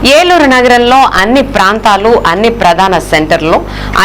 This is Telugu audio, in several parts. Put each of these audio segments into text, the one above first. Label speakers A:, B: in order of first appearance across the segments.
A: ఏలూరు నగరంలో అన్ని ప్రాంతాలు అన్ని ప్రధాన సెంటర్లలో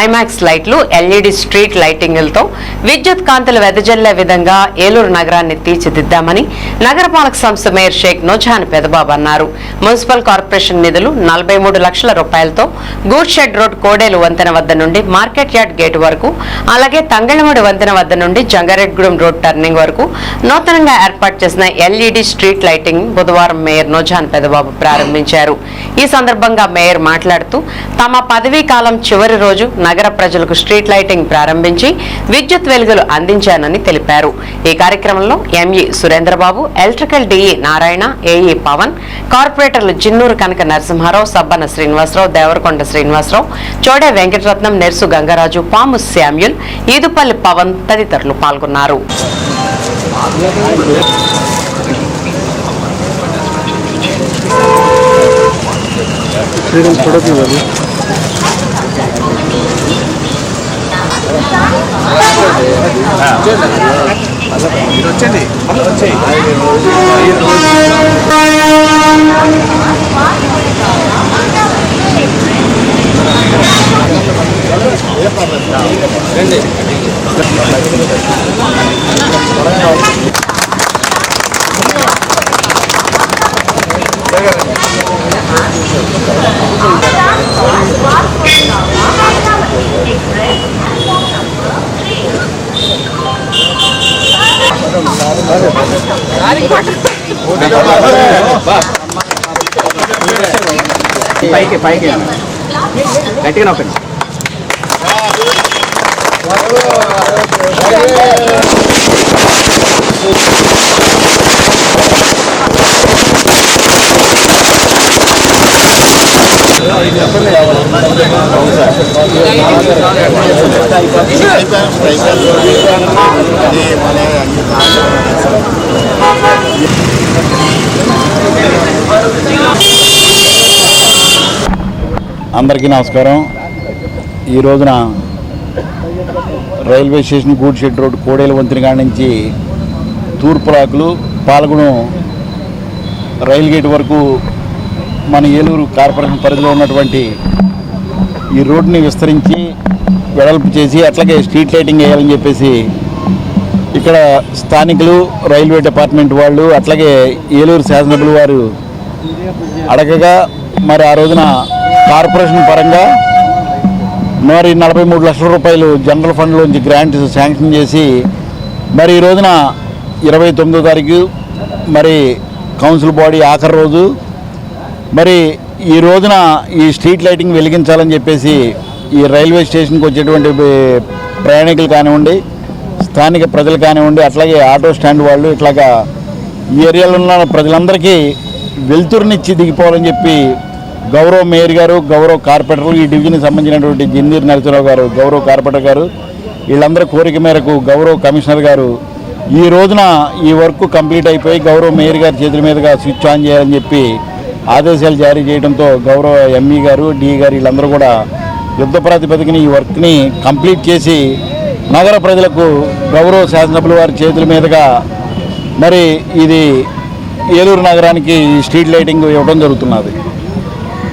A: ఐమాక్స్ లైట్లు ఎల్ఈడి స్ట్రీట్ లైటింగులతో విద్యుత్ కాంతులు వెదజల్లే విధంగా ఏలూరు నగరాన్ని తీర్చిదిద్దామని నగరపాలక సంస్థ మేయర్ షేక్ నూజహాన్ పెదబాబు అన్నారు. మున్సిపల్ కార్పొరేషన్ నిధులు 43 లక్షల రూపాయలతో గూడ్ షెడ్ రోడ్ కోడేలు వంతెన వద్ద నుండి మార్కెట్ యార్డ్ గేటు వరకు, అలాగే తంగళమూడి వంతెన వద్ద నుండి జంగారెడ్గూడెం రోడ్ టర్నింగ్ వరకు నూతనంగా ఏర్పాటు చేసిన ఎల్ఈడి స్ట్రీట్ లైటింగ్ బుధవారం మేయర్ నూజహాన్ పెదబాబు ప్రారంభించారు. ఈ సందర్భంగా మేయర్ మాట్లాడుతూ తమ పదవీ కాలం చివరి రోజు నగర ప్రజలకు స్ట్రీట్ లైటింగ్ ప్రారంభించి విద్యుత్ వెలుగులు అందించానని తెలిపారు. ఈ కార్యక్రమంలో ME Surendrababu, electrical DE Narayana, AE Pavan, కార్పొరేటర్లు జిన్నూరు కనక నరసింహారావు, సబ్బన శ్రీనివాసరావు, దేవరకొండ శ్రీనివాసరావు, చోడే వెంకటరత్నం, నెర్సు గంగరాజు, పాము శామ్యుల్, ఈదుపల్లి పవన్ తదితరులు పాల్గొన్నారు. పైకి పైకి గట్టిగా నొక్కండి.
B: అందరికీ నమస్కారం. ఈ రోజున రైల్వే స్టేషన్ గూడ్ షెడ్ రోడ్ కోడేలు వంతెన కాడి నుంచి తూర్పురాకులు పాల్గొనం రైల్ గేట్ వరకు మన ఏలూరు కార్పొరేషన్ పరిధిలో ఉన్నటువంటి ఈ రోడ్ని విస్తరించి వెడల్పు చేసి అట్లాగే స్ట్రీట్ లైటింగ్ వేయాలని చెప్పేసి ఇక్కడ స్థానికులు, రైల్వే డిపార్ట్మెంట్ వాళ్ళు, అట్లాగే ఏలూరు శాసనసభ్యులు వారు అడగగా మరి ఆ రోజున కార్పొరేషన్ పరంగా 43 లక్షల రూపాయలు జనరల్ ఫండ్లోంచి గ్రాంట్ శాంక్షన్ చేసి మరి ఈ రోజున 29వ తారీఖు మరి కౌన్సిల్ బాడీ ఆఖరి రోజు మరి ఈ రోజున ఈ స్ట్రీట్ లైటింగ్ వెలిగించాలని చెప్పేసి ఈ రైల్వే స్టేషన్కి వచ్చేటువంటి ప్రయాణికులు కానివ్వండి, స్థానిక ప్రజలు కానివ్వండి, అట్లాగే ఆటో స్టాండ్ వాళ్ళు, ఇట్లాగా ఈ ఏరియాలో ఉన్న ప్రజలందరికీ వెలుతురునిచ్చి దిగిపోవాలని చెప్పి గౌరవ మేయర్ గారు, గౌరవ కార్పొరేటర్లు, ఈ డివిజన్కి సంబంధించినటువంటి జిన్నూరు నరసింహరావు గారు, గౌరవ కార్పొరేటర్ గారు, వీళ్ళందరూ కోరిక మేరకు గౌరవ కమిషనర్ గారు ఈ రోజున ఈ వర్క్ కంప్లీట్ అయిపోయి గౌరవ మేయర్ గారి చేతుల మీదుగా స్విచ్ ఆన్ చేయాలని చెప్పి ఆదేశాలు జారీ చేయడంతో గౌరవ ఎంఈ గారు, డిఈ గారు వీళ్ళందరూ కూడా యుద్ధ ప్రాతిపదికన ఈ వర్క్ని కంప్లీట్ చేసి నగర ప్రజలకు గౌరవ శాసనసభ్యుల వారి చేతుల మీదుగా మరి ఇది ఏలూరు నగరానికి స్ట్రీట్ లైటింగ్ ఇవ్వడం జరుగుతున్నది.